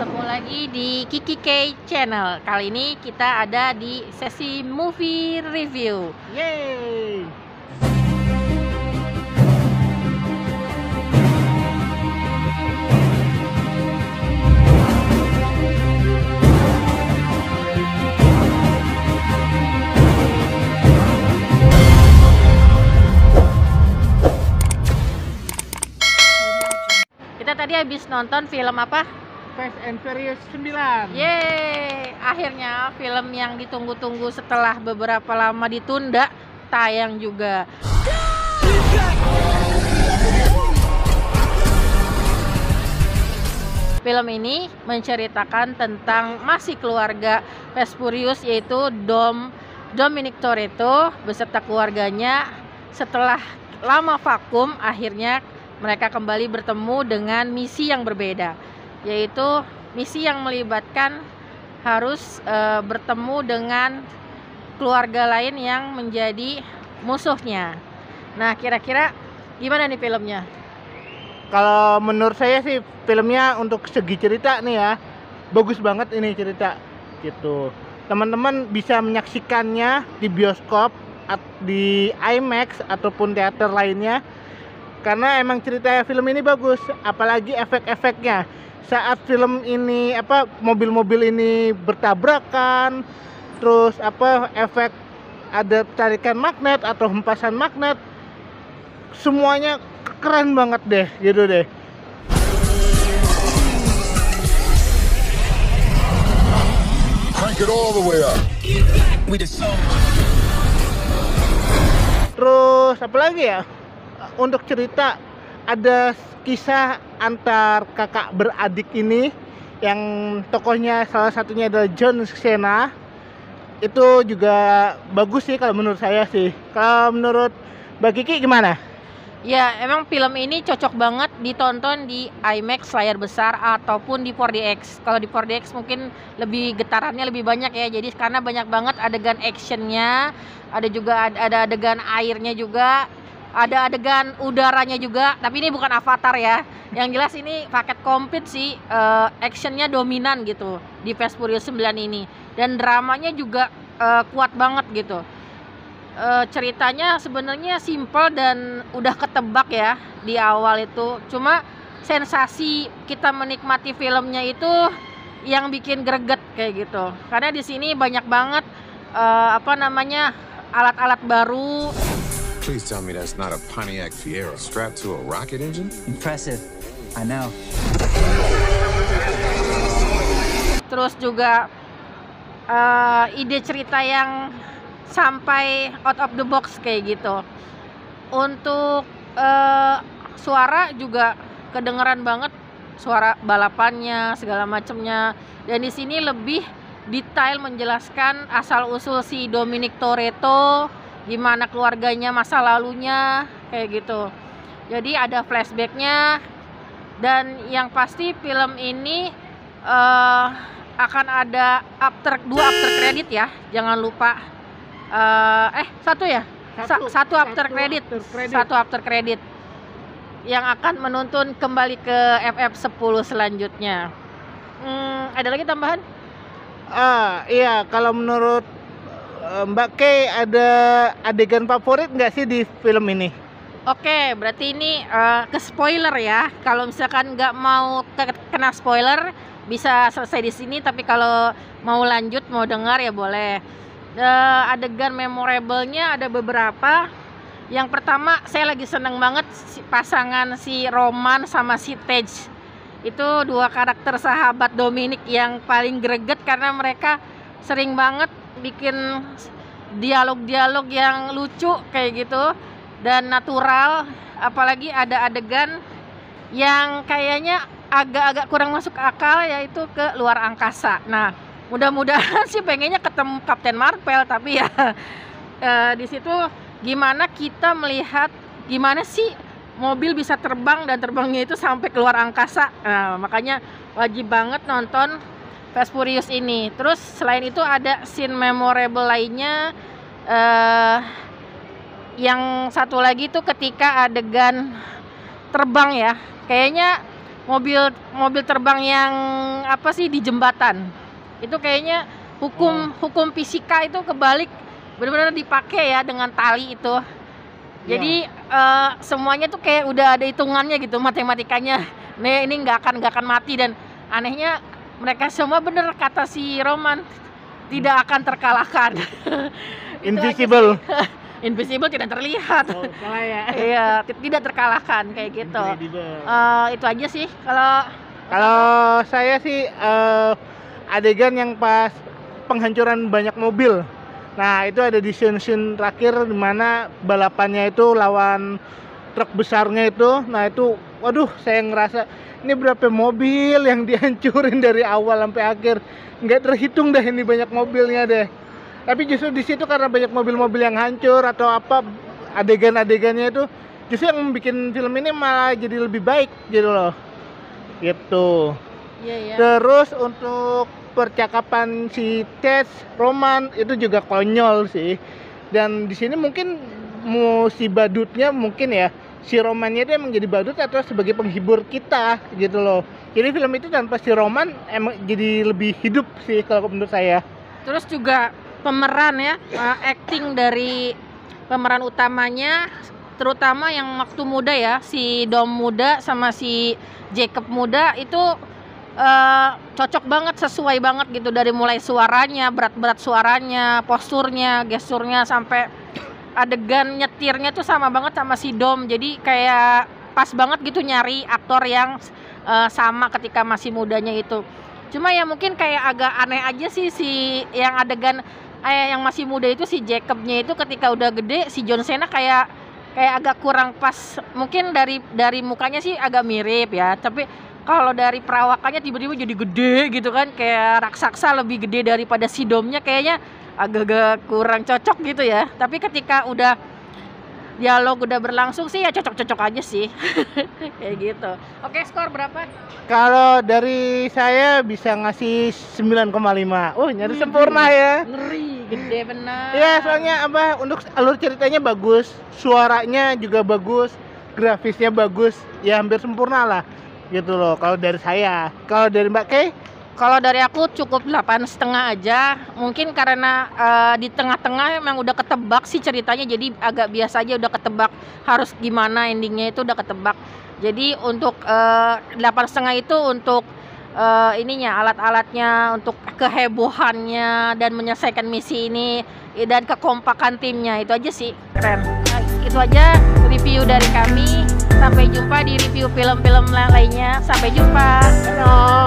Ketemu lagi di Kiki K Channel. Kali ini kita ada di sesi movie review. Yeay! Kita tadi habis nonton film apa? Fast and Furious 9. Yeay! Akhirnya film yang ditunggu-tunggu setelah beberapa lama ditunda tayang juga. Film ini menceritakan tentang masih keluarga Fast Furious, yaitu Dominic Toretto beserta keluarganya. Setelah lama vakum, akhirnya mereka kembali bertemu dengan misi yang berbeda, yaitu misi yang melibatkan harus bertemu dengan keluarga lain yang menjadi musuhnya. Nah, kira-kira gimana nih filmnya? Kalau menurut saya sih filmnya untuk segi cerita nih ya, bagus banget ini cerita gitu. Teman-teman bisa menyaksikannya di bioskop, di IMAX ataupun teater lainnya, karena emang cerita film ini bagus, apalagi efek-efeknya. Saat film ini mobil-mobil ini bertabrakan, terus efek ada tarikan magnet atau hempasan magnet, semuanya keren banget deh gitu deh. Crank it all the way up. Terus apalagi ya, untuk cerita ada kisah antar kakak beradik ini yang tokohnya salah satunya adalah John Cena. Itu juga bagus sih kalau menurut saya sih. Kalau menurut Mbak Kiki gimana? Ya, emang film ini cocok banget ditonton di IMAX layar besar ataupun di 4DX. Kalau di 4DX mungkin lebih getarannya lebih banyak ya. Jadi karena banyak banget adegan actionnya, ada juga ada adegan airnya juga, ada adegan udaranya juga. Tapi ini bukan Avatar ya. Yang jelas ini paket komplit sih, actionnya dominan gitu di Fast Furious 9 ini. Dan dramanya juga kuat banget gitu. Ceritanya sebenarnya simple dan udah ketebak ya di awal itu. Cuma sensasi kita menikmati filmnya itu yang bikin greget kayak gitu. Karena di sini banyak banget alat-alat baru. Please tell me that's not a Pontiac Fiero strapped to a rocket engine? Impressive, I know. Terus juga ide cerita yang sampai out of the box kayak gitu. Untuk suara juga kedengeran banget, suara balapannya segala macamnya. Dan di sini lebih detail menjelaskan asal usul si Dominic Toretto, gimana keluarganya, masa lalunya kayak gitu. Jadi ada flashbacknya. Dan yang pasti film ini akan ada dua after credit ya, jangan lupa. Satu after credit yang akan menuntun kembali ke FF10 selanjutnya. Ada lagi tambahan? Iya, kalau menurut Mbak Kay ada adegan favorit nggak sih di film ini? Oke, berarti ini ke spoiler ya. Kalau misalkan nggak mau kena spoiler, bisa selesai di sini. Tapi kalau mau lanjut, mau dengar ya boleh. Adegan memorable-nya ada beberapa. Yang pertama, saya lagi seneng banget pasangan si Roman sama si Tej. Itu dua karakter sahabat Dominic yang paling greget karena mereka sering banget bikin dialog-dialog yang lucu kayak gitu dan natural. Apalagi ada adegan yang kayaknya agak-agak kurang masuk akal, yaitu ke luar angkasa. Nah, mudah-mudahan sih pengennya ketemu Captain Marvel, tapi ya di situ gimana kita melihat gimana sih mobil bisa terbang dan terbangnya itu sampai keluar angkasa. Nah, makanya wajib banget nonton Fast Furious ini. Terus selain itu ada scene memorable lainnya. Yang satu lagi tuh ketika adegan terbang ya. Kayaknya mobil terbang yang apa sih di jembatan. Itu kayaknya hukum fisika itu kebalik, benar-benar dipakai ya dengan tali itu. Jadi semuanya tuh kayak udah ada hitungannya gitu, matematikanya. Nih ini nggak akan mati, dan anehnya mereka semua bener kata si Roman, tidak akan terkalahkan. Invisible. Invisible tidak terlihat. Oh, salah ya. Iya, tidak terkalahkan kayak gitu. Itu aja sih Kalau saya sih adegan yang pas penghancuran banyak mobil. Nah, itu ada di scene terakhir di mana balapannya itu lawan truk besarnya itu. Nah, itu waduh, saya ngerasa ini berapa mobil yang dihancurin dari awal sampai akhir. Nggak terhitung deh ini banyak mobilnya deh. Tapi justru di situ karena banyak mobil-mobil yang hancur atau apa, adegan-adegannya itu justru yang bikin film ini malah jadi lebih baik gitu loh. Gitu. Iya. Terus untuk percakapan si Ted Roman itu juga konyol sih. Dan di sini mungkin si badutnya mungkin ya, si Romannya itu emang jadi badut atau sebagai penghibur kita gitu loh. Jadi film itu tanpa si Roman emang jadi lebih hidup sih kalau menurut saya. Terus juga pemeran ya, acting dari pemeran utamanya, terutama yang waktu muda ya, si Dom muda sama si Jacob muda itu cocok banget, sesuai banget gitu, dari mulai suaranya, berat suaranya, posturnya, gesturnya, sampai adegan nyetirnya tuh sama banget sama si Dom. Jadi kayak pas banget gitu nyari aktor yang sama ketika masih mudanya itu. Cuma ya mungkin kayak agak aneh aja sih si yang adegan yang masih muda itu, si Jacobnya itu ketika udah gede si John Cena kayak agak kurang pas. Mungkin dari mukanya sih agak mirip ya, tapi kalau dari perawakannya tiba-tiba jadi gede gitu kan, kayak raksasa lebih gede daripada si Domnya, kayaknya agak kurang cocok gitu ya. Tapi ketika udah dialog udah berlangsung sih ya cocok-cocok aja sih. Kayak gitu. Oke, skor berapa? Kalau dari saya bisa ngasih 9,5. Oh, nyari sempurna ya. Ngeri, gede benar. Ya, soalnya apa, untuk alur ceritanya bagus, suaranya juga bagus, grafisnya bagus, ya hampir sempurna lah gitu loh kalau dari saya. Kalau dari Mbak Kay? Kalau dari aku cukup 8,5 aja. Mungkin karena di tengah-tengah memang udah ketebak sih ceritanya, jadi agak biasa aja, udah ketebak harus gimana endingnya itu udah ketebak. Jadi untuk 8,5 itu untuk ininya, alat-alatnya, untuk kehebohannya dan menyelesaikan misi ini, dan kekompakan timnya, itu aja sih keren. Nah, itu aja review dari kami. Sampai jumpa di review film-film lainnya. Sampai jumpa. Halo.